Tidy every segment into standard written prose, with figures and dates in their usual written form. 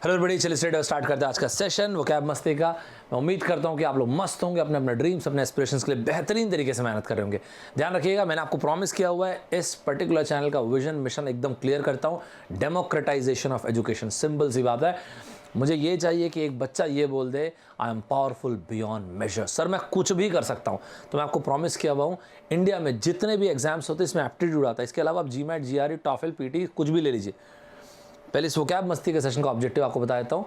Hello बड़ी चलिए start करते हैं आज का सेशन वोकैब मस्ती का। मैं उम्मीद करता हूं कि आप लोग मस्त होंगे, अपने अपने ड्रीम्स अपने एस्पिरेशंस के लिए बेहतरीन तरीके से मेहनत कर रहे होंगे। ध्यान रखिएगा, मैंने आपको प्रॉमिस किया हुआ है इस पर्टिकुलर चैनल का विजन मिशन एकदम क्लियर करता हूं। डेमोक्रेटाइजेशन ऑफ एजुकेशन, सिंपल सी बात है। मुझे ये चाहिए कि एक बच्चा ये बोल दे I am powerful beyond measure, sir मैं कुछ भी कर सकता हूँ। तो मैं आपको प्रॉमिस किया हुआ हूँ, इंडिया में जितने भी एग्जाम्स होते हैं इसमें एप्टीट्यूड आता है। इसके अलावा आप जीमैट, जीआरई, टॉफल, पीटी कुछ भी ले लीजिए। पहले इस वोकैब मस्ती के सेशन का ऑब्जेक्टिव आपको बता देता हूँ।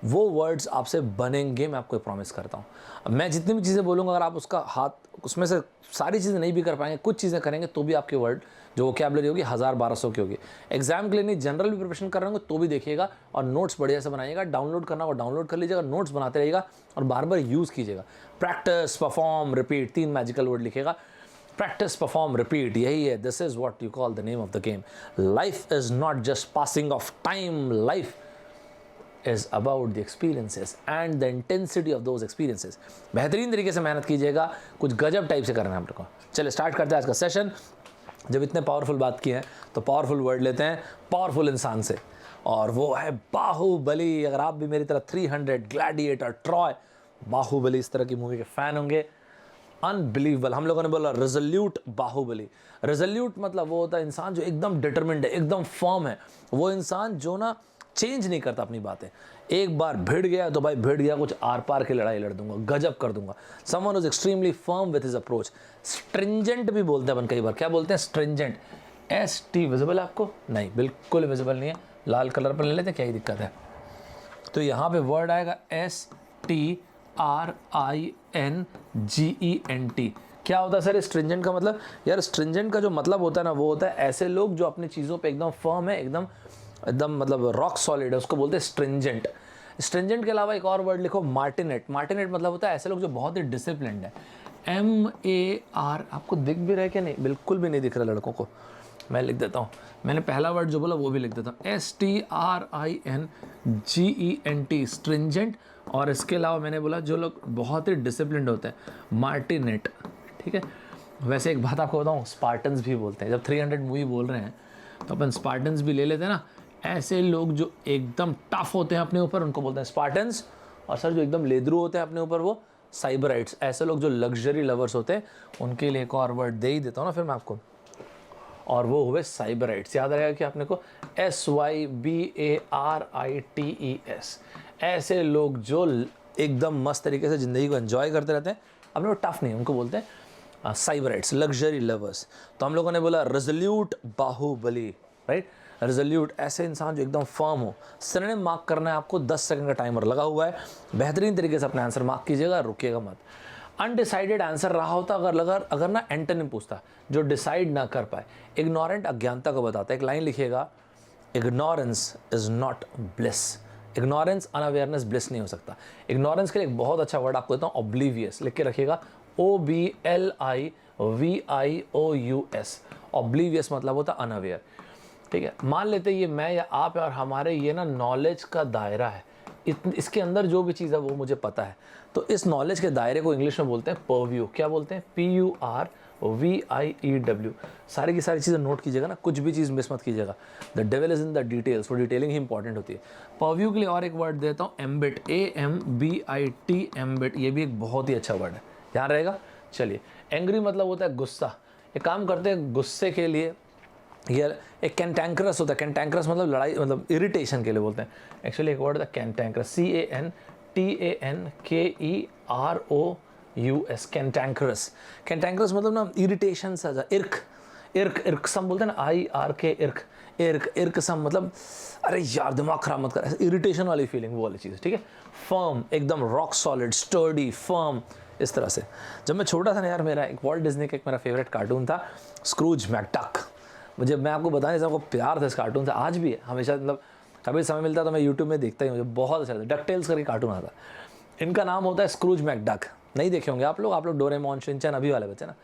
वो वर्ड्स आपसे बनेंगे, मैं आपको प्रॉमिस करता हूँ। मैं जितनी भी चीज़ें बोलूँगा अगर आप उसका हाथ उसमें से सारी चीज़ें नहीं भी कर पाएंगे, कुछ चीज़ें करेंगे तो भी आपके वर्ड जो वोकैबुलरी होगी 1000-1200 की होगी। एग्जाम के लिए नहीं, जनरल भी प्रिपरेशन कर रहे होंगे तो भी देखिएगा और नोट्स बढ़िया से बनाइएगा। डाउनलोड करना होगा डाउनलोड कर लीजिएगा, नोट्स बनाते रहिएगा और बार बार यूज़ कीजिएगा। Practice, perform, repeat, 3 magical word लिखेगा। प्रैक्टिस, परफॉर्म, रिपीट, यही है। This is what you call the name of the game. Life is not just passing of time, life is about the experiences and the intensity of those experiences। बेहतरीन तरीके से मेहनत कीजिएगा, कुछ गजब type से करना है आप लोगों को। चलिए स्टार्ट करते हैं आज का सेशन। जब इतने पावरफुल बात की है तो पावरफुल वर्ड लेते हैं पावरफुल इंसान से, और वो है बाहुबली। अगर आप भी मेरी तरह 300, ग्लैडिएटर, ट्रॉय, बाहुबली इस तरह की मूवी के फैन होंगे, अनबिलीवेबल। हम लोगों ने बोला रेजोल्यूट बाहुबली। रेजोल्यूट मतलब वो होता है इंसान जो एकदम डिटरमिन्ड है, एकदम फर्म है। वो इंसान जो ना चेंज नहीं करता अपनी बातें। एक बार भिड़ गया तो भाई भिड़ गया, कुछ आर पार की लड़ाई लड़ दूंगा, गजब कर दूंगा। Someone is extremely firm with his approach. Stringent भी बोलते हैं अपन कई बार। क्या बोलते हैं? स्ट्रिंजेंट। ST विजिबल है आपको? नहीं, बिल्कुल विजिबल नहीं है। लाल कलर पर ले लेते हैं, क्या ही दिक्कत है। तो यहाँ पे वर्ड आएगा STRINGENT। क्या होता है सर स्ट्रिंजेंट का मतलब? यार स्ट्रिंजेंट का जो मतलब होता है ना, वो होता है ऐसे लोग जो अपनी चीज़ों पे एकदम फर्म है, एकदम एकदम मतलब रॉक सॉलिड है, उसको बोलते हैं स्ट्रिंजेंट। स्ट्रिंजेंट के अलावा एक और वर्ड लिखो, मार्टिनेट। मार्टिनेट मतलब होता है ऐसे लोग जो बहुत ही डिसिप्लिन्ड है। MAR। आपको दिख भी रहा है क्या? नहीं, बिल्कुल भी नहीं दिख रहा लड़कों को। मैं लिख देता हूँ, मैंने पहला वर्ड जो बोला वो भी लिख देता हूँ, STRINGENT, स्ट्रिंजेंट। और इसके अलावा मैंने बोला जो लोग बहुत ही डिसिप्लिन्ड होते हैं, मार्टिनेट। ठीक है। वैसे एक बात आपको बताऊँ, स्पार्टन्स भी बोलते हैं। जब 300 मूवी बोल रहे हैं तो अपन स्पार्टन्स भी ले लेते हैं ना। ऐसे लोग जो एकदम टफ होते हैं अपने ऊपर, उनको बोलते हैं स्पार्टन्स। और सर जो एकदम लेदरू होते हैं अपने ऊपर, वो साइबराइट्स। ऐसे लोग जो लग्जरी लवर्स होते हैं, उनके लिए एक और वर्ड दे ही देता हूँ ना फिर मैं आपको, और वो हुए साइबराइट्स। याद रहेगा कि आपने को SYBARITES। ऐसे लोग जो एकदम मस्त तरीके से ज़िंदगी को एंजॉय करते रहते हैं, अपने वो टफ नहीं, उनको बोलते हैं साइबराइट्स, लग्जरी लवर्स। तो हम लोगों ने बोला रेजोल्यूट बाहुबली, राइट। रेजोल्यूट ऐसे इंसान जो एकदम फर्म हो। सिनोनिम मार्क करना है आपको, 10 सेकंड का टाइमर लगा हुआ है। बेहतरीन तरीके से अपना आंसर मार्क कीजिएगा, रुकिएगा मत। अनडिसाइडेड आंसर रहा होता अगर ना एंटोनिम पूछता, जो डिसाइड ना कर पाए। इग्नोरेंट अज्ञानता को बताता है। एक लाइन लिखिएगा, ignorance is not bliss. Ignorance, unawareness, bliss नहीं हो सकता। इग्नोरेंस के लिए एक बहुत अच्छा वर्ड आपको देता हूँ, ऑब्लीवियस। लिख के रखिएगा, OBLIVIOUS। ऑब्लीवियस मतलब होता है अनअवेयर। ठीक है। मान लेते ये मैं या आप है और हमारे ये ना नॉलेज का दायरा है, इसके अंदर जो भी चीज़ है वो मुझे पता है। तो इस नॉलेज के दायरे को इंग्लिश में बोलते हैं परव्यू। क्या बोलते हैं? PURVIEW। सारी की सारी चीज़ें नोट कीजिएगा ना, कुछ भी चीज़ मिस मत कीजिएगा। The devil is in the details. वो डिटेलिंग ही इंपॉर्टेंट होती है। परव्यू के लिए और एक वर्ड देता हूँ, एम्बिट। AMBIT, ambit. ये भी एक बहुत ही अच्छा वर्ड है, ध्यान रहेगा। चलिए, एंग्री मतलब होता है गुस्सा। एक काम करते हैं, गुस्से के लिए ये एक कैंटैंक्रस होता है। कैंटैंक्रस मतलब लड़ाई, मतलब इरिटेशन के लिए बोलते हैं। एक्चुअली एक वर्ड था कैंटैंक्रस, CANTANKEROUS, कैंटैंक्रस। कैंटैंक्रस मतलब ना इरिटेशन सा, इर्क। इर्कसम बोलते हैं ना, IRK, इर्कसम मतलब अरे यार दिमाग खराब मत कर, इरिटेशन वाली फीलिंग, वो वाली चीज़। ठीक है। फर्म, एकदम रॉक सॉलिड, स्टर्डी, फर्म, इस तरह से। जब मैं छोटा था ना यार, मेरा एक वॉल्ट डिज्नी का एक मेरा फेवरेट कार्टून था, स्क्रूज मैकडक। मैं आपको बताने सबको प्यार था इस कार्टून से, आज भी है। हमेशा मतलब कभी समय मिलता तो मैं यूट्यूब में देखता ही, मुझे बहुत अच्छा लगता है। डकटेल्स करके कार्टून आता। इनका नाम होता है स्क्रूज मैकडक। नहीं देखे होंगे आप लोग डोरेमोन, शिनचैन, अभी वाले बच्चे ना।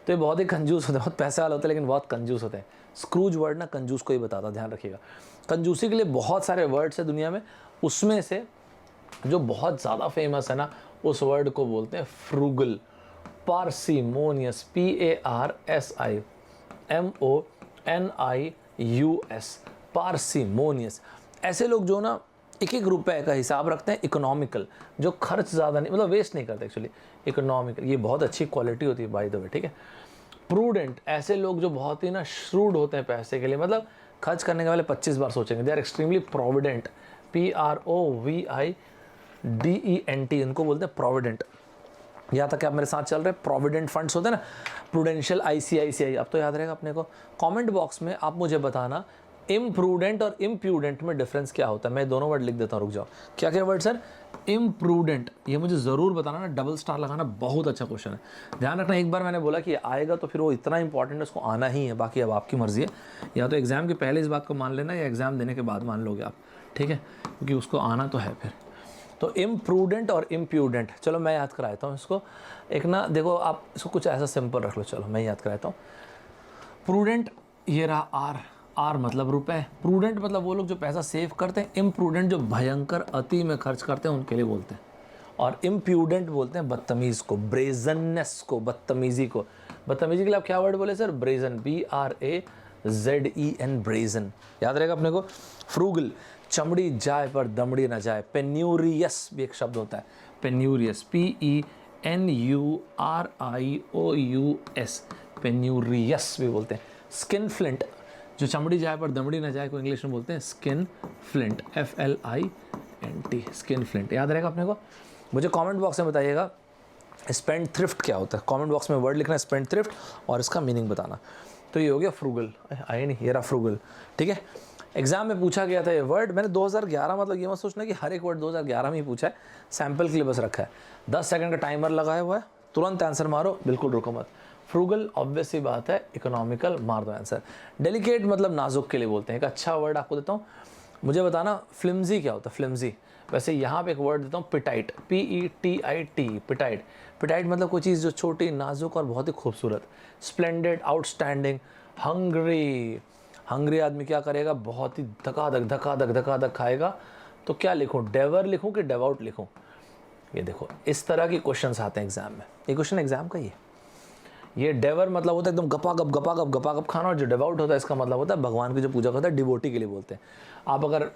तो ये बहुत ही कंजूस होते हैं, बहुत पैसे वाले होते हैं, लेकिन बहुत कंजूस होते हैं। स्क्रूज वर्ड ना कंजूस को ही बताता, ध्यान रखिएगा। कंजूसी के लिए बहुत सारे वर्ड्स है दुनिया में, उसमें से जो बहुत ज़्यादा फेमस है ना, उस वर्ड को बोलते हैं फ्रूगल। Parsimonious, PARSIMONIUS, parsimonious. ऐसे लोग जो ना एक एक रुपए का हिसाब रखते हैं, इकोनॉमिकल, जो खर्च ज़्यादा नहीं, मतलब वेस्ट नहीं करते एक्चुअली, इकोनॉमिकल, ये बहुत अच्छी क्वालिटी होती है बाय द वे, ठीक है। प्रूडेंट, ऐसे लोग जो बहुत ही ना श्रूड होते हैं पैसे के लिए, मतलब खर्च करने के वाले 25 बार सोचेंगे, they are extremely provident, PROVIDENT, इनको बोलते हैं प्रोविडेंट। यहाँ तक आप मेरे साथ चल रहे हैं, प्रोविडेंट फंड्स होते हैं ना, प्रूडेंशियल, ICICI, अब तो याद रहेगा अपने को। कमेंट बॉक्स में आप मुझे बताना इम्प्रूडेंट और इम्प्यूडेंट में डिफरेंस क्या होता है। मैं दोनों वर्ड लिख देता हूँ, रुक जाओ। क्या क्या वर्ड सर? इम्प्रूडेंट, ये मुझे ज़रूर बताना ना, डबल स्टार लगाना, बहुत अच्छा क्वेश्चन है। ध्यान रखना, एक बार मैंने बोला कि आएगा तो फिर वो इतना इंपॉर्टेंट है, उसको आना ही है, बाकी अब आपकी मर्जी है, या तो एग्ज़ाम के पहले इस बात को मान लेना या एग्ज़ाम देने के बाद मान लोगे आप, ठीक है, क्योंकि उसको आना तो है फिर। तो इम्प्रूडेंट और इम्प्यूडेंट, चलो मैं याद कराता हूँ इसको। एक ना देखो, आप इसको कुछ ऐसा सिंपल रख लो, चलो मैं याद कराता हूँ। प्रूडेंट, ये रहा आर मतलब रुपए। प्रूडेंट मतलब वो लोग जो पैसा सेव करते हैं। इम्प्रूडेंट जो भयंकर अति में खर्च करते हैं उनके लिए बोलते हैं। और इम्प्यूडेंट बोलते हैं बदतमीज़ को, ब्रेजननेस को, बदतमीज़ी को। बदतमीज़ी के लिए आप क्या वर्ड बोले सर? ब्रेजन, BRAZEN, ब्रेजन, याद रहेगा अपने को। फ्रूगल, चमड़ी जाए पर दमड़ी ना जाए। पेन्यूरियस भी एक शब्द होता है, पेन्यूरियस, PENURIOUS, पेन्यूरियस भी बोलते हैं। स्किन फ्लिंट, जो चमड़ी जाए पर दमड़ी ना जाए को इंग्लिश में बोलते हैं skin flint, FLINT, skin flint, याद रहेगा अपने को। मुझे कमेंट बॉक्स में बताइएगा स्पेंड थ्रिफ्ट क्या होता है। कमेंट बॉक्स में वर्ड लिखना है स्पेंड थ्रिफ्ट और इसका मीनिंग बताना। तो ये हो गया फ्रूगल, आए नहीं, ये रहा फ्रूगल, ठीक है। एग्जाम में पूछा गया था ये वर्ड, मैंने 2011, मतलब ये मत सोचना कि हर एक वर्ड 2011 में ही पूछा है, सैंपल के लिए बस रखा है। 10 सेकंड का टाइमर लगाया हुआ है, तुरंत आंसर मारो, बिल्कुल रुको मत। फ्रूगल ऑब्वियस सी बात है, इकोनॉमिकल, मार दो आंसर। डेलिकेट मतलब नाजुक के लिए बोलते हैं। एक अच्छा वर्ड आपको देता हूँ, मुझे बताना फ्लिम्जी क्या होता है। फ्लिम्जी, वैसे यहाँ पे एक वर्ड देता हूँ, पिटाइट, PETIT, पिटाइट। पिटाइट मतलब कोई चीज़ जो छोटी, नाजुक और बहुत ही खूबसूरत। Splendid, outstanding. हंग्री, हंग्री आदमी क्या करेगा? बहुत ही धकाधक खाएगा। तो क्या लिखूँ, डेवर लिखूँ कि डेवआउट लिखूँ? ये देखो, इस तरह के क्वेश्चंस आते हैं एग्जाम में। ये क्वेश्चन एग्जाम का ही है। ये डेवर मतलब होता है एकदम गपागप खाना, और जो डेवआउट होता है इसका मतलब होता है भगवान की जो पूजा करता है, डिवोटी के लिए बोलते हैं। आप अगर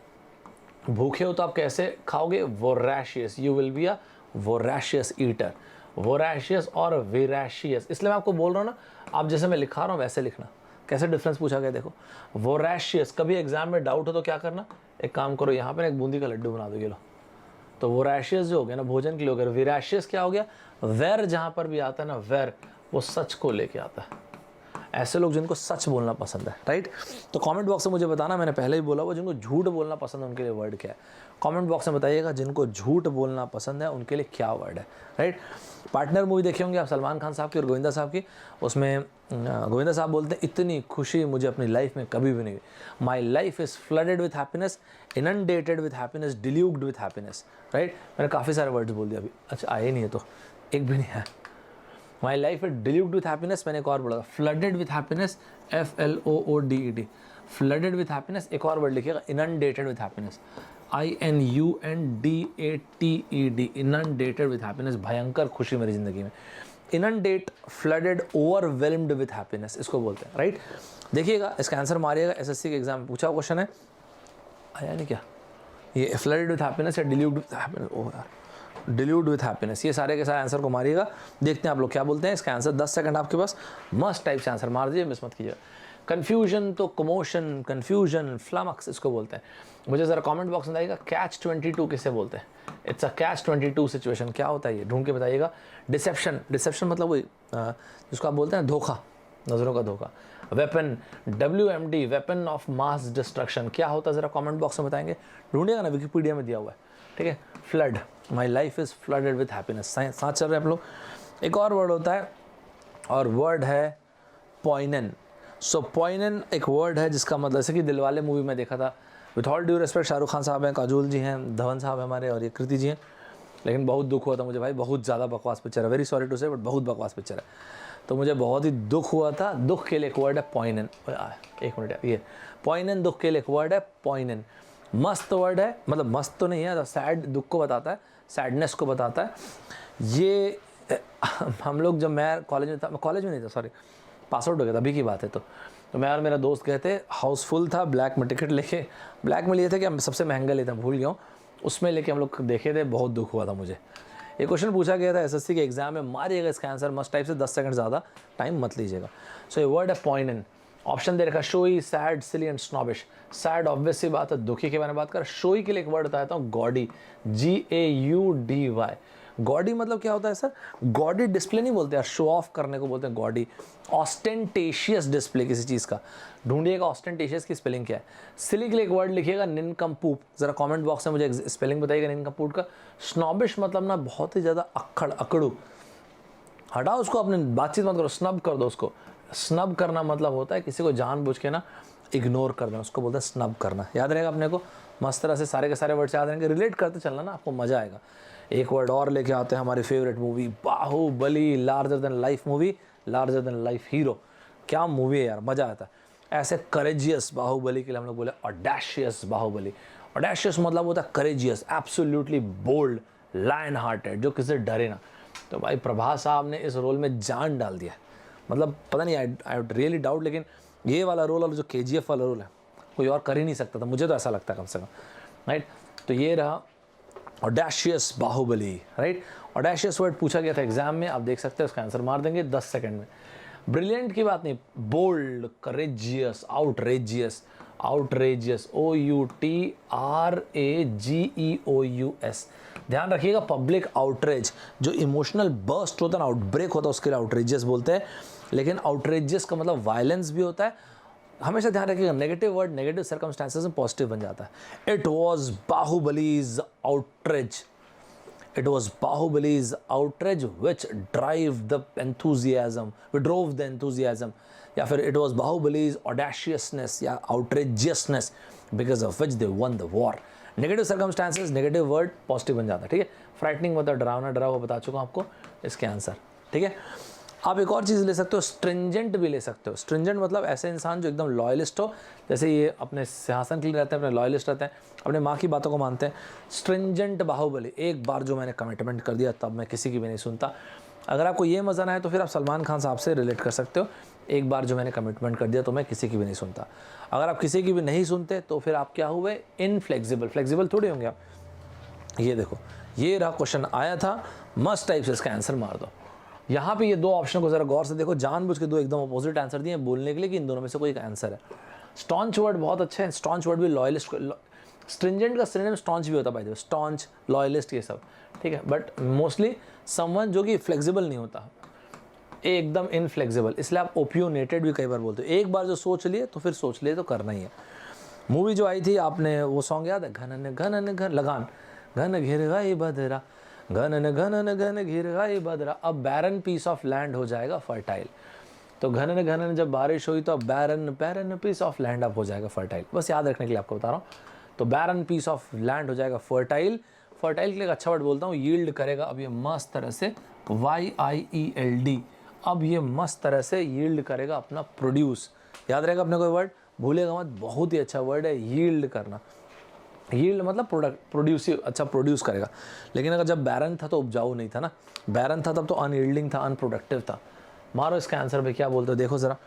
भूखे हो तो आप कैसे खाओगे? Voracious, you will be a voracious eater. Voracious और वेराशियस, इसलिए मैं आपको बोल रहा हूँ ना, आप जैसे मैं लिखा रहा हूँ वैसे लिखना। कैसे डिफरेंस पूछा गया देखो। वोरैशियस, कभी एग्जाम में डाउट हो तो क्या करना, एक काम करो, यहाँ पे एक बूंदी का लड्डू बना दो, ये लो। तो वोरैशियस जो हो गया ना, भोजन के लिए हो गया। वेराशियस क्या हो गया? वेर, जहाँ पर भी आता है ना वेर, वो सच को लेके आता है। ऐसे लोग जिनको सच बोलना पसंद है, राइट। तो कमेंट बॉक्स में मुझे बताना, मैंने पहले ही बोला वो जिनको झूठ बोलना पसंद है उनके लिए वर्ड क्या है। कमेंट बॉक्स में बताइएगा जिनको झूठ बोलना पसंद है उनके लिए क्या वर्ड है, राइट। पार्टनर मूवी देखे होंगे आप, सलमान खान साहब की और गोविंदा साहब की। उसमें गोविंदा साहब बोलते हैं, इतनी खुशी मुझे अपनी लाइफ में कभी भी नहीं हुई। My life is flooded with happiness, inundated with happiness, deluged with happiness, right. मैंने काफ़ी सारे वर्ड्स बोल दिया अभी, अच्छा आए नहीं है तो एक भी नहीं है। My life is deluged with happiness, मैंने एक और बोला, flooded with happiness, FLOODED, flooded with happiness. एक और वर्ड लिखिएगा, inundated with happiness, INUNDATED, inundated with happiness, भयंकर खुशी मेरी जिंदगी में। Inundate, flooded, overwhelmed with happiness, इसको बोलते हैं, राइट। देखिएगा, इसका आंसर मारिएगा, SSC के एग्जाम में पूछा क्वेश्चन है, आया नहीं क्या ये, फ्लडेड विथ हैप्पीनेस या डिल्यूग्ड विथ हैप्पीनेस? ओ यार, डिल्यूड विथ हैप्पीनेस, ये सारे के सारे आंसर को मारिएगा। देखते हैं आप लोग क्या बोलते हैं। इसका आंसर 10 सेकंड आपके पास, मस्ट टाइप से आंसर मार दीजिए, मिस मत कीजिए। कन्फ्यूजन तो कमोशन, कन्फ्यूजन, फ्लमक्स इसको बोलते हैं। मुझे ज़रा कमेंट बॉक्स में बताइएगा कैच 22 किसे बोलते हैं। इट्स अ कैच 22 सिचुएशन, क्या होता है ये ढूंढ के बताइएगा। डिसेप्शन, डिसेप्शन मतलब वही जिसको आप बोलते हैं धोखा, नज़रों का धोखा। Weapon, WMD, weapon of mass destruction, क्या होता है ज़रा कमेंट बॉक्स में बताएंगे, ढूंढिएगा ना, विकिपीडिया में दिया हुआ है, ठीक है। Flood, my life is flooded with happiness, साथ चल रहे हैं आप लोग। एक और वर्ड होता है और वर्ड है पॉइनन। सो पॉइनन एक वर्ड है जिसका मतलब, जैसे कि दिलवाले मूवी में देखा था, with all due respect, Shahrukh Khan साहब हैं, काजोल जी हैं, धवन साहब हमारे, और ये कृति जी हैं, लेकिन बहुत दुख हुआ था मुझे भाई, बहुत ज़्यादा बकवास पिक्चर है, वेरी सॉरी टू से, बट बहुत बकवास पिक्चर है। तो मुझे बहुत ही दुख हुआ था। दुख के लिए एक वर्ड है पॉइनन, एक मिनट, ये पॉइनन, दुख के लिए एक वर्ड है पॉइनन। मस्त वर्ड है, मतलब मस्त तो नहीं है, तो सैड, दुख को बताता है, सैडनेस को बताता है। ये हम लोग, जब मैं कॉलेज में था, मैं कॉलेज में नहीं था, सॉरी पास आउट हो गया था, अभी की बात है। तो मैं और मेरा दोस्त गए थे, हाउसफुल था, ब्लैक में टिकट लेके, ब्लैक में लिए थे कि हम सबसे महंगा लेते हैं, भूल गया हूँ, उसमें लेके हम लोग देखे थे, बहुत दुख हुआ था मुझे। एक क्वेश्चन पूछा गया था एसएससी के एग्जाम में, मारिएगा इसका आंसर मस्ट टाइप से, 10 सेकंड ज़्यादा टाइम मत लीजिएगा। सो ये वर्ड है पॉइनेंट। ऑप्शन दे रखा showy, sad, silly and snobbish. Sad obvious सी बात है, दुखी के बारे में बात कर। शोई के लिए एक वर्ड बताता हूँ, गॉडी, GAUDY। गॉडी मतलब क्या होता है सर? गॉडी डिस्प्ले नहीं बोलते यार, शो ऑफ करने को बोलते हैं गॉडी। ऑस्टेंटेशियस डिस्प्ले किसी चीज़ का, ढूंढिएगा ऑस्टेंटेशियस की स्पेलिंग क्या है। सिली के लिए एक वर्ड लिखिएगा, निनकम्पूप। ज़रा कमेंट बॉक्स में मुझे स्पेलिंग बताइएगा निनकम्पूप का। स्नॉबिश मतलब ना बहुत ही ज़्यादा अकड़ू, हटाओ उसको, अपने बातचीत मत करो, स्नब कर दो उसको। स्नब करना मतलब होता है किसी को जानबूझ के ना इग्नोर कर देना, उसको बोलते हैं स्नब करना। याद रहेगा अपने को, मस्त तरह से सारे के सारे वर्ड्स याद रहेंगे, रिलेट करते चलना ना, आपको मज़ा आएगा। एक वर्ड और लेके आते हैं, हमारी favourite movie Baahubali, larger than life movie, larger than life hero. क्या मूवी है यार, मज़ा आता है। ऐसे करेजियस बाहुबली के लिए हम लोग बोले ऑडेशियस बाहुबली। ऑडेशियस मतलब होता है courageous, absolutely bold, lion hearted, जो किसी से डरे ना। तो भाई प्रभास साहब ने इस रोल में जान डाल दिया, मतलब पता नहीं, आई रियली डाउट, लेकिन ये वाला रोल और जो KGF वाला रोल है कोई और कर ही नहीं सकता था, मुझे तो ऐसा लगता है कम से कम, राइट। तो ये रहा audacious Baahubali, right. Audacious word पूछा गया था एग्जाम में, आप देख सकते हैं, उसका आंसर मार देंगे 10 सेकंड में। ब्रिलियंट की बात नहीं, bold, courageous, outrageous, outrageous, OUTRAGEOUS। ध्यान रखिएगा, पब्लिक आउटरेज, जो इमोशनल बर्स्ट होता है ना, आउटब्रेक होता है, उसके लिए आउटरेजियस बोलते हैं। लेकिन आउटरेजियस का मतलब वायलेंस भी होता है। हमेशा ध्यान रखिएगा, नेगेटिव वर्ड नेगेटिव सर्कमस्टांसेस में पॉजिटिव बन जाता है। It was Bahubali's outrage, it was Bahubal's outrage which drove the enthusiasm, या फिर it was Bahubal's audaciousness या outrageousness because of which they won the war। Negative circumstances, negative word positive बन जाता है, ठीक है। फ्राइटनिंग मतलब डरावना, डरा हुआ बता चुका हूं आपको इसके आंसर, ठीक है। आप एक और चीज़ ले सकते हो, स्ट्रिंजेंट भी ले सकते हो। स्ट्रिंजेंट मतलब ऐसे इंसान जो एकदम लॉयलिस्ट हो, जैसे ये अपने सिंहासन के लिए रहते हैं, अपने लॉयलिस्ट रहते हैं, अपने माँ की बातों को मानते हैं। स्ट्रिंजेंट बाहुबली, एक बार जो मैंने कमिटमेंट कर दिया तब मैं किसी की भी नहीं सुनता। अगर आपको ये मज़ा ना है तो फिर आप सलमान खान साहब से रिलेट कर सकते हो, एक बार जो मैंने कमिटमेंट कर दिया तो मैं किसी की भी नहीं सुनता। अगर आप किसी की भी नहीं सुनते तो फिर आप क्या हुए? इनफ्लेक्सिबल। फ्लेक्सिबल थोड़ी होंगे आप। ये देखो, ये रहा क्वेश्चन आया था, मस्ट टाइप से इसका आंसर मार दो। यहाँ पे ये दो ऑप्शन को जरा गौर से देखो, जानबूझ के दो एकदम अपोजिट आंसर दिए बोलने के लिए कि इन दोनों में से कोई एक आंसर है। स्टॉन्च वर्ड बहुत अच्छा है, स्टॉन्च वर्ड भी लॉयलिस्ट, स्ट्रिंजेंट का सिनोनिम स्टॉन्च भी होता है भाई, स्टॉन्च, लॉयलिस्ट, ये सब, ठीक है। बट मोस्टली समवन जो कि फ्लेक्सिबल नहीं होता, एकदम इनफ्लेक्सिबल, इसलिए आप ओपियोनेटेड भी कई बार बोलते हो। एक बार जो सोच लिए तो फिर सोच लिए तो करना ही है। मूवी जो आई थी, आपने वो सॉन्ग याद है, घनन घनन घन, लगान, घन घिर गई बदरा, घनन घनन घन घिर गई बदरा, अब बैरन पीस ऑफ लैंड हो जाएगा फर्टाइल। तो घनन घनन जब बारिश हुई तो अब बैरन बैरन पीस ऑफ लैंड अब हो जाएगा फर्टाइल। बस याद रखने के लिए आपको बता रहा हूँ। तो बैरन पीस ऑफ लैंड हो जाएगा फर्टाइल। फर्टाइल के लिए एक अच्छा वर्ड बोलता हूँ, यील्ड करेगा। अब ये मस्त तरह से YIELD, अब ये मस्त तरह से यील्ड करेगा अपना प्रोड्यूस। याद रहेगा अपने कोई वर्ड, भूलेगा मत, बहुत ही अच्छा वर्ड है यील्ड करना। यील्ड मतलब प्रोडक्ट, प्रोड्यूसिव, अच्छा प्रोड्यूस करेगा। लेकिन अगर जब बैरन था तो उपजाऊ नहीं था ना, बैरन था तब तो अनयील्डिंग था, अनप्रोडक्टिव था। मारो इसका आंसर पे क्या बोलते हो, देखो जरा।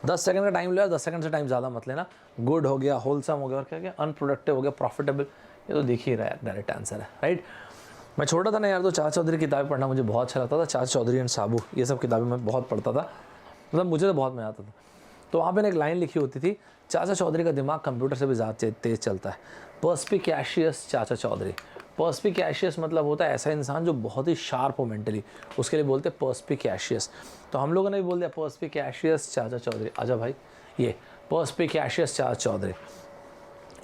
10 सेकंड का टाइम लिया, 10 सेकंड से टाइम ज़्यादा मत लेना। गुड हो गया, होलसम हो गया, और क्या क्या, अनप्रोडक्टिव हो गया, प्रॉफिटेबल, ये तो दिख ही रहा है, डायरेक्ट आंसर है, राइट। मैं छोटा था ना यार, तो चाचा चौधरी की किताबें पढ़ना मुझे बहुत अच्छा लगता था। चाचा चौधरी एंड साबू, ये सब किताबें मैं बहुत पढ़ता था, मतलब मुझे तो बहुत मज़ा आता था। तो वहाँ पे एक लाइन लिखी होती थी, चाचा चौधरी का दिमाग कंप्यूटर से भी ज़्यादा तेज़ चलता है। पर्स्पिकैशियस चाचा चौधरी। पर्स्पिकैशियस मतलब होता है ऐसा इंसान जो बहुत ही शार्प हो मेंटली, उसके लिए बोलते हैं पर्स्पिकैशियस। तो हम लोगों ने भी बोल दिया पर्स्पिकैशियस चाचा चौधरी। आजा भाई, ये पर्स्पिकैशियस चाचा चौधरी।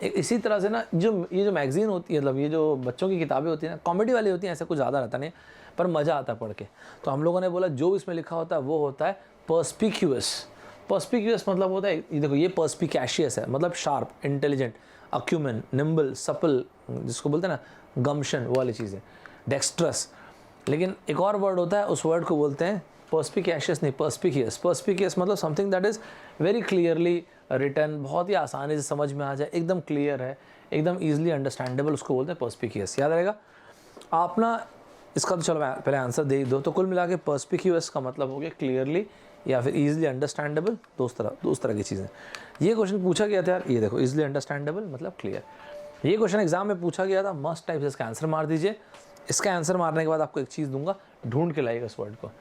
इसी तरह से ना, ये जो मैगज़ीन होती है, मतलब ये जो बच्चों की किताबें होती हैं ना, कॉमेडी वाली होती हैं, ऐसा कुछ ज़्यादा रहता नहीं, पर मज़ा आता है पढ़ के। तो हम लोगों ने बोला जो इसमें लिखा होता है वो होता है पर्स्पिक्यूअस। पर्स्पिक्यूअस मतलब होता है, ये देखो, ये पर्स्पिकैशियस है, मतलब शार्प, इंटेलिजेंट, अक्यूमेन, निम्बल, सपल, जिसको बोलते हैं ना गम्शन, वो वाली चीज़ें, डेक्स्ट्रस। लेकिन एक और वर्ड होता है, उस वर्ड को बोलते हैं पर्स्पिकैशियस नहीं, पर्स्पिकियस। पर्स्पिकियस मतलब something that is very clearly written, बहुत ही आसानी से समझ में आ जाए, एकदम क्लियर है, एकदम ईजिली अंडरस्टैंडेबल, उसको बोलते हैं पर्स्पिकियस। याद रहेगा आप ना, इसका तो चलो मैं पहले आंसर दे ही दो। तो कुल मिला के पर्स्पिक्यूअस का मतलब हो गया क्लियरली या फिर ईजिली अंडरस्टैंडेबल, दो तरह की चीज़ें। ये क्वेश्चन पूछा गया था यार, ये देखो, ईजिली अंडरस्टैंडेबल मतलब क्लियर। ये क्वेश्चन एग्जाम में पूछा गया था, मस्ट टाइप से इसका आंसर मार दीजिए। इसका आंसर मारने के बाद आपको एक चीज़ दूंगा, ढूंढ के लाइएगा इस वर्ड को।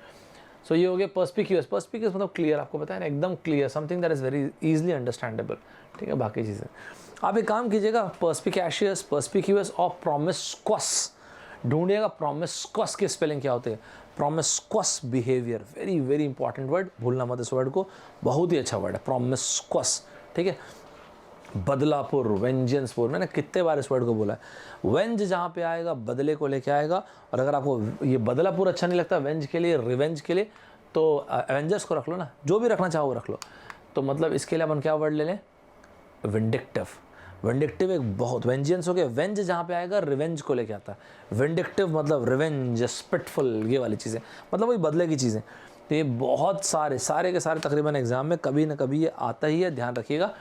सो ये हो गया पर्सपिक्यूअस। पर्सपिक्यूअस मतलब क्लियर, आपको पता है ना, एकदम clear, something that is very easily understandable, ठीक है। बाकी चीज़ें आप एक काम कीजिएगा, पर्सपिकैशियस, पर्सपिक्यूअस और प्रोमिस्क्वस ढूंढिएगा। प्रोमिस्क्वस की स्पेलिंग क्या होती है? Promiscuous behaviour, very very important word, भूलना मत इस वर्ड को, बहुत ही अच्छा वर्ड है प्रोमिस्क्वस, ठीक है। बदलापुर, वेंजेंसपुर, मैंने कितने बार इस वर्ड को बोला है। वेंज जहाँ पे आएगा बदले को लेके आएगा, और अगर आपको ये बदलापुर अच्छा नहीं लगता वेंज के लिए, रिवेंज के लिए, तो एवेंजर्स को रख लो ना, जो भी रखना चाहो वो रख लो। तो मतलब इसके लिए अपन क्या वर्ड ले लें? विंडिक्टिव। विंडिक्टिव एक बहुत, वेंजियंस हो गया, वेंज जहाँ पे आएगा रिवेंज को लेके आता है। विंडिक्टिव मतलब रिवेंज, स्पिटफुल, ये वाली चीज़ें, मतलब वही बदले की चीज़ें। तो ये बहुत सारे के सारे तकरीबन एग्जाम में कभी ना कभी ये आता ही है, ध्यान रखिएगा।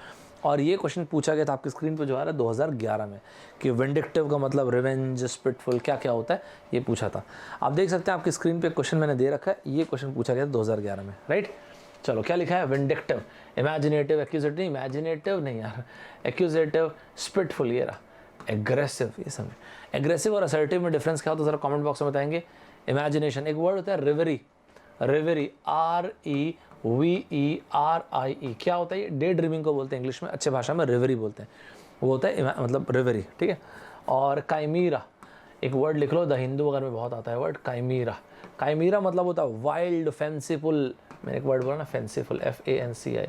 और ये क्वेश्चन पूछा गया था आपकी स्क्रीन पे जो आ रहा है 2011 में, कि विंडिक्टिव का मतलब रिवेंज, स्पिटफुल क्या क्या होता है, ये पूछा था। आप देख सकते हैं आपकी स्क्रीन पे क्वेश्चन मैंने दे रखा है, ये क्वेश्चन पूछा गया था 2011 में, राइट। चलो क्या लिखा है? विंडिक्टिव, इमेजिनेटिव, एक्यूजेटिव नहीं, इमेजिनेटिव नहीं यार, एक्यूजेटिव, स्पिटफुल, ये रहा, एग्रेसिव, ये समझ। एग्रेसिव और असर्टिव में डिफरेंस क्या होता है, जरा कमेंट बॉक्स में बताएंगे। इमेजिनेशन, एक वर्ड होता है रिवरी, रिवरी, REVERIE, क्या होता है ये? डे ड्रीमिंग को बोलते हैं इंग्लिश में, अच्छे भाषा में रिवरी बोलते हैं, वो होता है मतलब रिवरी, ठीक है। और काइमीरा, एक वर्ड लिख लो, द हिंदू वगैरह में बहुत आता है वर्ड काइमीरा। काइमीरा मतलब होता है वाइल्ड, फेंसीफुल, मैंने एक वर्ड बोला ना, fanciful, FANCI,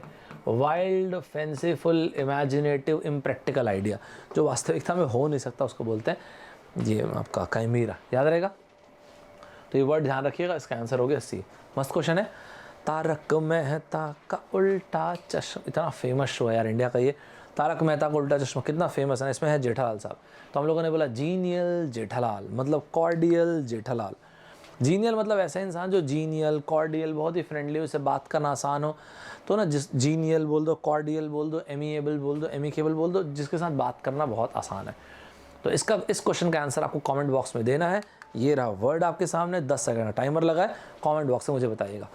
wild, fanciful, imaginative, impractical idea, जो वास्तविकता में हो नहीं सकता, उसको बोलते हैं ये आपका काइमीरा, याद रहेगा। तो ये वर्ड ध्यान रखिएगा, इसका आंसर हो गया C। मस्त क्वेश्चन है। तारक मेहता का उल्टा चश्मा, इतना फेमस शो है यार इंडिया का ये, तारक मेहता का उल्टा चश्मा, कितना फेमस है। इसमें है जेठालाल साहब, तो हम लोगों ने बोला जीनियल जेठालाल, मतलब कॉर्डियल जेठालाल। जीनियल मतलब ऐसा इंसान जो जीनियल, कॉर्डियल, बहुत ही फ्रेंडली, उससे बात करना आसान हो, तो ना जिस जीनियल बोल दो, कॉर्डियल बोल दो, एमिएबल बोल दो, एमिकेबल बोल दो, जिसके साथ बात करना बहुत आसान है। तो इसका, इस क्वेश्चन का आंसर आपको कमेंट बॉक्स में देना है। ये रहा वर्ड आपके सामने, 10 सेकंड का टाइमर लगा है, कमेंट बॉक्स में मुझे बताइएगा।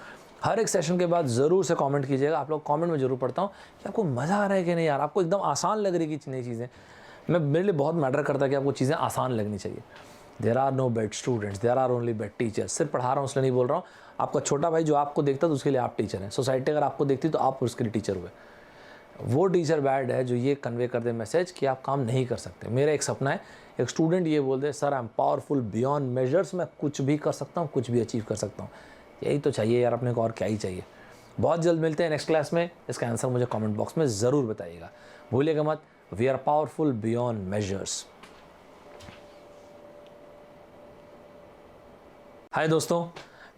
हर एक सेशन के बाद ज़रूर से कमेंट कीजिएगा, आप लोग कमेंट में ज़रूर पढ़ता हूँ कि आपको मज़ा आ रहा है कि नहीं यार, आपको एकदम आसान लग रही है कि नई चीज़ें। मेरे लिए बहुत मैटर करता है कि आपको चीज़ें आसान लगनी चाहिए। There are no bad students, there are only bad teachers. सिर्फ पढ़ा रहा हूँ इसलिए नहीं बोल रहा हूँ, आपका छोटा भाई जो आपको देखता है तो उसके लिए आप टीचर हैं। सोसाइटी अगर आपको देखती तो आप उसके लिए टीचर हुए। वो टीचर बैड है जो ये कन्वे कर दे मैसेज कि आप काम नहीं कर सकते। मेरा एक सपना है एक स्टूडेंट ये बोल दे, sir I am powerful beyond measures, मैं कुछ भी कर सकता हूँ, कुछ भी अचीव कर सकता हूँ। यही तो चाहिए यार अपने को, और क्या ही चाहिए। बहुत जल्द मिलते हैं नेक्स्ट क्लास में। इसका आंसर मुझे कमेंट बॉक्स में ज़रूर बताइएगा, भूलिएगा मत। We are powerful beyond measures. Hi दोस्तों,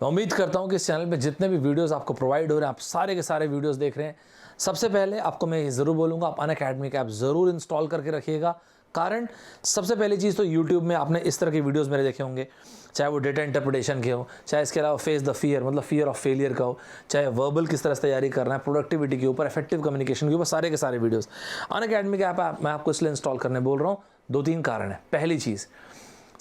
मैं उम्मीद करता हूँ कि इस चैनल पे जितने भी वीडियोस आपको प्रोवाइड हो रहे हैं, आप सारे के सारे वीडियोस देख रहे हैं। सबसे पहले आपको मैं ये ज़रूर बोलूँगा, आप अनअकैडमी का ऐप ज़रूर इंस्टॉल करके रखिएगा। कारण सबसे पहली चीज़ तो यूट्यूब में आपने इस तरह के वीडियोस मेरे देखे होंगे, चाहे वो डेटा इंटरप्रिटेशन के हो, चाहे इसके अलावा फेस द फियर मतलब फियर ऑफ फेलियर का हो, चाहे वर्बल किस तरह से तैयारी करना है, प्रोडक्टिविटी के ऊपर, इफेक्टिव कम्युनिकेशन के ऊपर, सारे के सारे वीडियोस। अनअकैडमी का ऐप मैं आपको इसलिए इंस्टॉल करने बोल रहा हूँ, 2-3 कारण है। पहली चीज़,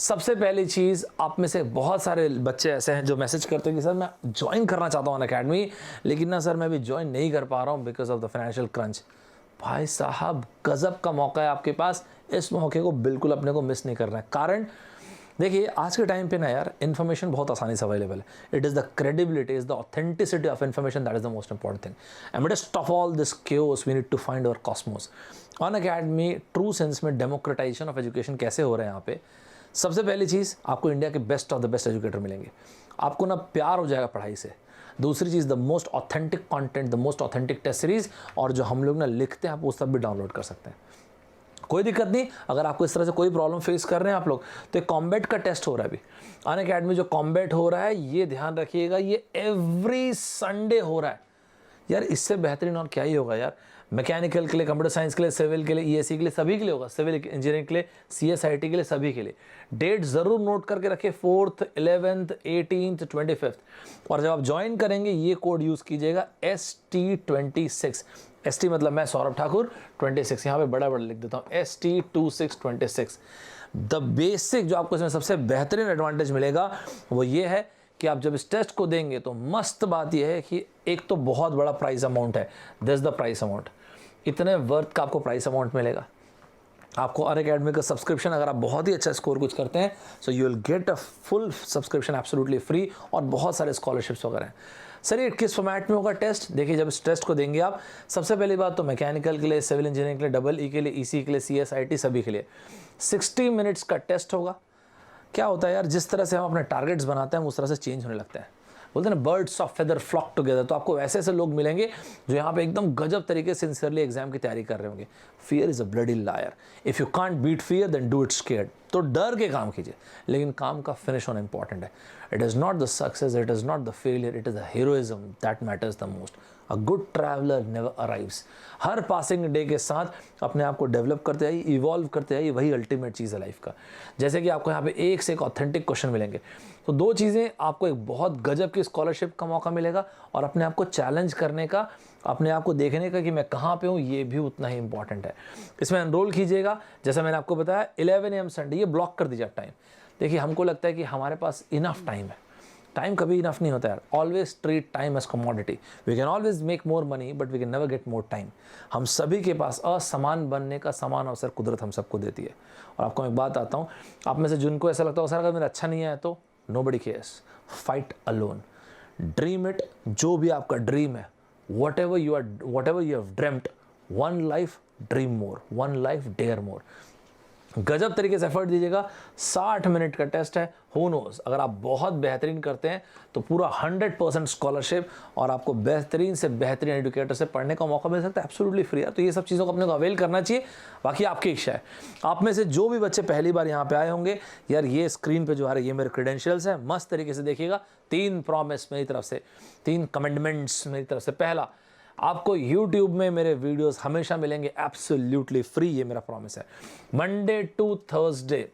सबसे पहली चीज़, आप में से बहुत सारे बच्चे ऐसे हैं जो मैसेज करते हैं कि सर मैं ज्वाइन करना चाहता हूँ अनअकैडमी, लेकिन ना सर मैं अभी ज्वाइन नहीं कर पा रहा हूँ because of the financial crunch. भाई साहब, गजब का मौका है आपके पास, इस मौके को बिल्कुल अपने को मिस नहीं करना है। कारण देखिए, आज के टाइम पे ना यार इन्फॉर्मेशन बहुत आसानी से अवेलेबल है। It is the credibility, is the authenticity of information that is the most important thing. And midst of all this chaos we need to find our cosmos. Unacademy true sense में democratization of education कैसे हो रहे हैं यहाँ पे। सबसे पहली चीज़, आपको इंडिया के best of the best educator मिलेंगे, आपको ना प्यार हो जाएगा पढ़ाई से। दूसरी चीज़, the most authentic content, the most authentic test series, और जो हम लोग ना लिखते हैं आप वो सब भी डाउनलोड कर सकते हैं। कोई दिक्कत नहीं, अगर आपको इस तरह से कोई प्रॉब्लम फेस कर रहे हैं आप लोग, तो एक कॉम्बैट का टेस्ट हो रहा है अभी अनअकैडमी। जो कॉम्बैट हो रहा है ये ध्यान रखिएगा, ये एवरी संडे हो रहा है यार। इससे बेहतरीन और क्या ही होगा यार। मैकेनिकल के लिए, कंप्यूटर साइंस के लिए, सिविल के लिए, ईएससी के लिए, सभी के लिए होगा, सिविल इंजीनियरिंग के लिए, CSIT के लिए, सभी के लिए। डेट ज़रूर नोट करके रखिए, 4th, 11th, 18th, 25th। और जब आप ज्वाइन करेंगे ये कोड यूज़ कीजिएगा ST26। ST मतलब मैं सौरभ ठाकुर 26, यहाँ पे बड़ा बड़ा लिख देता हूँ, ST2626। द बेसिक जो आपको इसमें सबसे बेहतरीन एडवांटेज मिलेगा वो ये है कि आप जब इस टेस्ट को देंगे तो मस्त बात यह है कि एक तो बहुत बड़ा प्राइस अमाउंट है, दिस द प्राइस अमाउंट, इतने वर्थ का आपको प्राइस अमाउंट मिलेगा। आपको अनअकैडमी का सब्सक्रिप्शन, अगर आप बहुत ही अच्छा स्कोर कुछ करते हैं, so you will get a full subscription absolutely free, और बहुत सारे स्कॉलरशिप्स वगैरह हैं। सर ये किस फॉर्मेट में होगा टेस्ट? देखिए, जब इस टेस्ट को देंगे आप, सबसे पहली बात तो मैकेनिकल के लिए, सिविल इंजीनियरिंग के लिए, डबल ई के लिए, ईसी के लिए, CSIT सभी के लिए 60 मिनट्स का टेस्ट होगा। क्या होता है यार, जिस तरह से हम अपने टारगेट्स बनाते हैं, उस तरह से चेंज होने लगता है। बोलते हैं ना, birds of feather flock together. तो आपको ऐसे ऐसे लोग मिलेंगे जो यहाँ पे एकदम गजब तरीके से सिंसियरली एग्जाम की तैयारी कर रहे होंगे। Fear is a bloody liar. If you can't beat fear then do it scared. तो डर के काम कीजिए, लेकिन काम का फिनिश होना इंपॉर्टेंट है। It is not the success, it is not the failure, it is the heroism that matters the most. A good traveller never arrives. Her passing day के साथ अपने आप को डेवलप करते आइए, इवॉल्व करते आइए, वही अल्टीमेट चीज़ है लाइफ का। जैसे कि आपको यहाँ पे एक से एक ऑथेंटिक क्वेश्चन मिलेंगे, तो दो चीज़ें, आपको एक बहुत गजब की स्कॉलरशिप का मौका मिलेगा, और अपने आप को चैलेंज करने का, अपने आप को देखने का कि मैं कहाँ पे हूँ, ये भी उतना ही इंपॉर्टेंट है। इसमें एनरोल कीजिएगा। जैसा मैंने आपको बताया 11 AM संडे, ये ब्लॉक कर दीजिए आप टाइम। देखिए, हमको लगता है कि हमारे पास इनफ टाइम है। टाइम कभी इनफ नहीं होता यार। Always treat time as commodity. We can always make more money, but we can never get more time. हम सभी के पास असमान बनने का समान अवसर कुदरत हम सबको देती है। और आपको मैं एक बात आता हूँ, आप में से जिनको ऐसा लगता है सर अगर मेरा अच्छा नहीं आया तो, nobody cares, fight alone, dream it. जो भी आपका ड्रीम है, whatever you have dreamt, one life dream more, one life dare more। गजब तरीके से एफर्ट दीजिएगा। 60 मिनट का टेस्ट है। हु नोज, अगर आप बहुत बेहतरीन करते हैं तो पूरा 100% स्कॉलरशिप, और आपको बेहतरीन से बेहतरीन एजुकेटर से पढ़ने का मौका मिल सकता है एब्सोल्युटली फ्री। तो ये सब चीज़ों को अपने को अवेल करना चाहिए। बाकी आपकी इच्छा है। आप में से जो भी बच्चे पहली बार यहाँ पे आए होंगे, यार ये स्क्रीन पे जो आ रहा है ये मेरे क्रेडेंशियल्स हैं, मस्त तरीके से देखिएगा। 3 प्रॉमिस मेरी तरफ से, 3 कमेंडमेंट्स मेरी तरफ से। पहला, आपको YouTube में मेरे वीडियोस हमेशा मिलेंगे एब्सोल्युटली फ्री, ये मेरा प्रॉमिस है। मंडे टू थर्सडे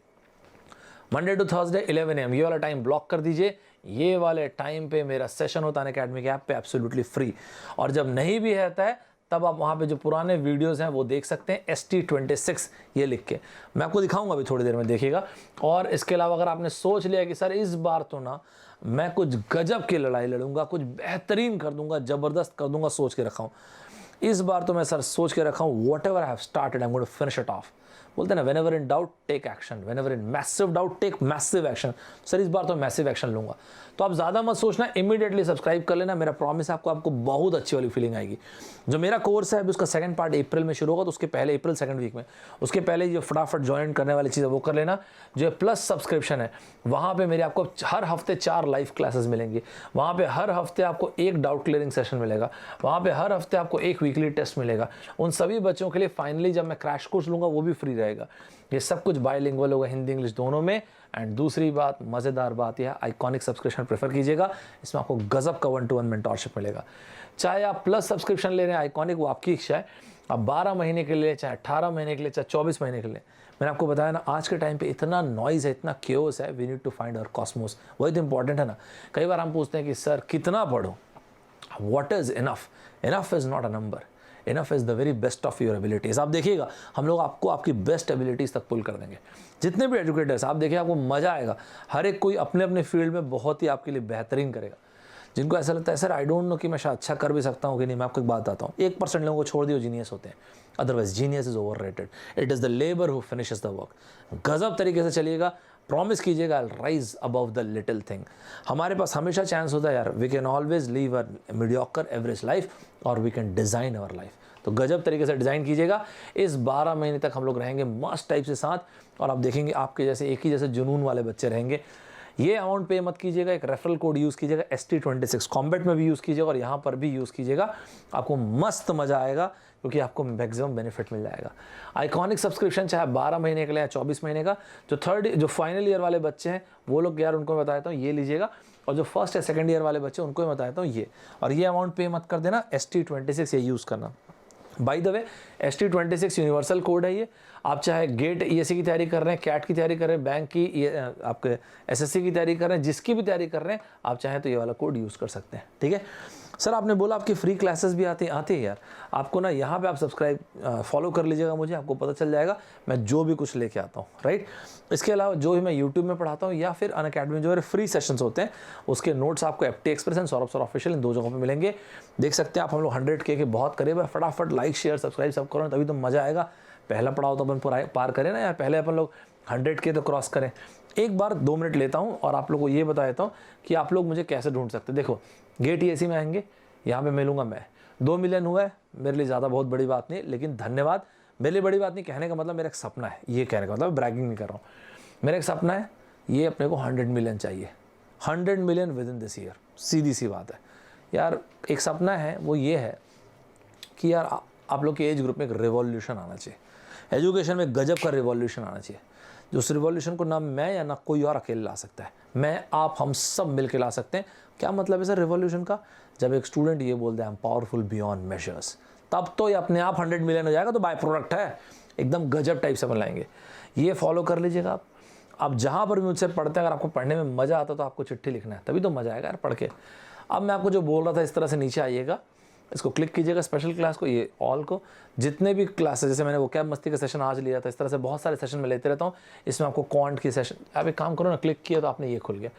11 AM, ये वाला टाइम ब्लॉक कर दीजिए। ये वाले टाइम पे मेरा सेशन होता है अनअकैडमी के ऐप पे एब्सोल्युटली फ्री। और जब नहीं भी रहता है, तब आप वहाँ पे जो पुराने वीडियोस हैं वो देख सकते हैं, ST26 ये लिख के। मैं आपको दिखाऊंगा अभी थोड़ी देर में, देखिएगा। और इसके अलावा अगर आपने सोच लिया कि सर इस बार तो ना मैं कुछ गजब की लड़ाई लड़ूंगा, कुछ बेहतरीन कर दूंगा, ज़बरदस्त कर दूंगा, सोच के रखा हूँ इस बार तो मैं सर सोच के रखा हूँ, whatever I have started I am going to finish it off. बोलते हैं ना, whenever in doubt take action, whenever in massive doubt take massive action. Sir इस बार तो मैसिव एक्शन लूंगा। तो आप ज़्यादा मत सोचना, इमीडिएटली सब्सक्राइब कर लेना। मेरा प्रॉमिस है आपको बहुत अच्छी वाली फीलिंग आएगी। जो मेरा कोर्स है अभी उसका सेकंड पार्ट अप्रैल में शुरू होगा, तो उसके पहले अप्रैल सेकंड वीक में, उसके पहले जो फटाफट ज्वाइन करने वाली चीज़ है वो कर लेना। जो प्लस सब्सक्रिप्शन है, वहाँ पे मेरे आपको हर हफ्ते 4 लाइव क्लासेस मिलेंगी। वहाँ पे हर हफ्ते आपको 1 डाउट क्लियरिंग सेशन मिलेगा। वहाँ पे हर हफ्ते आपको 1 वीकली टेस्ट मिलेगा। उन सभी बच्चों के लिए फाइनली जब मैं क्रैश कोर्स लूँगा वो भी फ्री रहेगा। ये सब कुछ बायलिंगुअल होगा, हिंदी इंग्लिश दोनों में। एंड दूसरी बात, मज़ेदार बात यह है, आइकॉनिक सब्सक्रिप्शन प्रेफर कीजिएगा। इसमें आपको गजब का 1-to-1 मेंटोरशिप मिलेगा। चाहे आप प्लस सब्सक्रिप्शन ले रहे हैं आइकॉनिक, वो आपकी इच्छा है। आप 12 महीने के लिए, चाहे 18 महीने के लिए, चाहे 24 महीने के लिए। मैंने आपको बताया ना, आज के टाइम पे इतना नॉइज़ है, इतना क्योस है, we need to find our cosmos. वही तो इंपॉर्टेंट है ना। कई बार हम पूछते हैं कि सर कितना पढ़ूं, what is enough? Enough is not a number, enough is the very best of your abilities. आप देखिएगा, हम लोग आपको आपकी बेस्ट एबिलिटीज़ तक पुल कर देंगे। जितने भी एजुकेटर्स, आप देखिए आपको मज़ा आएगा। हर एक कोई अपने अपने फील्ड में बहुत ही आपके लिए बेहतरीन करेगा। जिनको ऐसा लगता है सर आई डोंट नो कि मैं शायद अच्छा कर भी सकता हूँ कि नहीं, मैं आपको एक बात बताता हूँ, 1% लोगों को छोड़ दिए जीनियस होते हैं। Otherwise genius is overrated. It is the labour who finishes the work. गजब तरीके से चलिएगा, प्रॉमिस कीजिएगा, I rise above the little thing. हमारे पास हमेशा चांस होता है यार, we can always live a mediocre average life, और we can design our life. तो गजब तरीके से डिज़ाइन कीजिएगा। इस 12 महीने तक हम लोग रहेंगे मस्त टाइप से साथ, और आप देखेंगे आपके जैसे एक ही जैसे जुनून वाले बच्चे रहेंगे। ये अमाउंट पे मत कीजिएगा, एक रेफरल कोड यूज़ कीजिएगा, ST26 कॉम्बैट में भी यूज़ कीजिएगा और यहाँ पर भी यूज़ कीजिएगा। आपको मस्त मज़ा आएगा, क्योंकि आपको मैक्सिमम बेनिफिट मिल जाएगा। आइकॉनिक सब्सक्रिप्शन चाहे 12 महीने के लिए या 24 महीने का। जो फाइनल ईयर वाले बच्चे हैं वो लोग यार, उनको मैं बताता हूँ ये लीजिएगा, और जो फर्स्ट या सेकंड ईयर वाले बच्चे उनको मैं बताता हूँ ये। और ये अमाउंट पे मत कर देना, ST26 ये यूज़ करना। By the way, ST26 universal code है ये। आप चाहे गेट ESE की तैयारी कर रहे हैं, कैट की तैयारी कर रहे हैं, बैंक की, आपके SSC की तैयारी कर रहे हैं, जिसकी भी तैयारी कर रहे हैं, आप चाहें तो ये वाला कोड यूज़ कर सकते हैं। ठीक है सर, आपने बोला आपकी फ्री क्लासेस भी आती हैं यार। आपको ना यहाँ पे आप सब्सक्राइब फॉलो कर लीजिएगा मुझे, आपको पता चल जाएगा मैं जो भी कुछ लेके आता हूँ, राइट। इसके अलावा जो भी मैं यूट्यूब में पढ़ाता हूँ या फिर अनअकैडमी में जो मेरे फ्री सेशंस होते हैं, उसके नोट्स आपको FT express and Saurabh sir official इन 2 जगहों पे मिलेंगे। देख सकते हैं आप, हम लोग 100K के बहुत करीब है। फटाफट लाइक शेयर सब्सक्राइब सब करो, तभी तो मज़ा आएगा। पहला पड़ाव तो अपन पार करें ना यार, पहले अपन लोग 100 के तो क्रॉस करें। एक बार 2 मिनट लेता हूँ और आप लोग को ये बता देता हूँ कि आप लोग मुझे कैसे ढूंढ सकते हैं। देखो गेट ESE में आएंगे, यहाँ पे मिलूंगा मैं। 2 मिलियन हुआ है मेरे लिए, ज़्यादा बहुत बड़ी बात नहीं, लेकिन धन्यवाद। मेरे लिए बड़ी बात नहीं, कहने का मतलब मेरा एक सपना है, ये कहने का मतलब ब्रैगिंग नहीं कर रहा हूँ। मेरा एक सपना है, ये अपने को 100 मिलियन चाहिए, 100 million within this year. सीधी सी बात है यार, एक सपना है वो ये है कि यार आप लोग के एज ग्रुप में एक रिवॉल्यूशन आना चाहिए, एजुकेशन में गजब का रिवॉल्यूशन आना चाहिए। जो उस रिवॉल्यूशन को ना मैं या ना कोई और अकेले ला सकता है, मैं आप हम सब मिल के ला सकते हैं। क्या मतलब है सर रिवॉल्यूशन का? जब एक स्टूडेंट ये बोलता है आई एम पावरफुल बियॉन्ड मेजर्स, तब तो ये अपने आप 100 मिलियन हो जाएगा। तो बाय प्रोडक्ट है, एकदम गजब टाइप से बनाएंगे। ये फॉलो कर लीजिएगा आप। अब जहाँ पर भी मुझसे पढ़ते हैं, अगर आपको पढ़ने में मज़ा आता तो आपको चिट्ठी लिखना है, तभी तो मज़ा आएगा यार पढ़ के। अब मैं आपको जो बोल रहा था, इस तरह से नीचे आइएगा, इसको क्लिक कीजिएगा, स्पेशल क्लास को, ये ऑल को। जितने भी क्लासेस, जैसे मैंने वोकैब मस्ती का सेशन आज लिया था, इस तरह से बहुत सारे सेशन मैं लेते रहता हूँ। इसमें आपको क्वांट की सेशन, आप एक काम करो ना, क्लिक किया तो आपने ये खुल गया।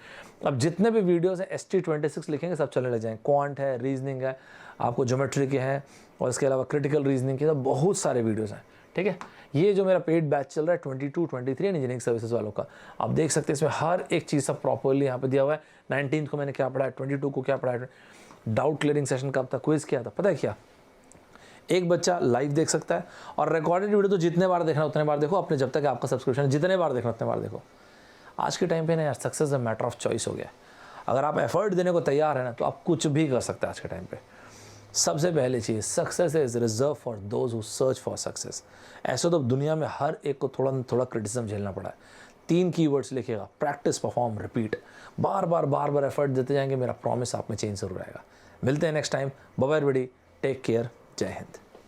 अब जितने भी वीडियोस हैं ST26 लिखेंगे सब चलने लग जाएंगे। क्वांट है, रीजनिंग है, आपको ज्योमेट्री के हैं, और इसके अलावा क्रिटिकल रीजनिंग के तो बहुत सारे वीडियोज़ हैं। ठीक है, ये जो मेरा पेड बैच चल रहा है 22, 23 इंजीनियरिंग सर्विसेज वालों का, आप देख सकते हैं इसमें हर एक चीज़ सब प्रॉपरली यहाँ पे दिया हुआ है। 19 को मैंने क्या पढ़ा है, 22 को क्या पढ़ा है, डाउट क्लियरिंग सेशन कब था, क्विज क्या था, पता है क्या? एक बच्चा लाइव देख सकता है, और रिकॉर्डेड वीडियो तो जितने बार देखना उतने बार देखो, अपने जब तक आपका सब्सक्रिप्शन है जितने बार देखना उतने बार देखो। आज के टाइम पे ना यार success a matter of choice हो गया है। अगर आप एफर्ट देने को तैयार है ना, तो आप कुछ भी कर सकते हैं आज के टाइम पे। सबसे पहली चीज़, success is reserve for those who search for success. ऐसे तो दुनिया में हर एक को थोड़ा थोड़ा क्रिटिसिज्म झेलना पड़ा है। 3 कीवर्ड्स लिखिएगा, प्रैक्टिस, परफॉर्म, रिपीट। बार बार एफर्ट देते जाएंगे, मेरा प्रॉमिस आप में चेंज जरूर आएगा। मिलते हैं next time. Bye bye everybody, take care, जय हिंद।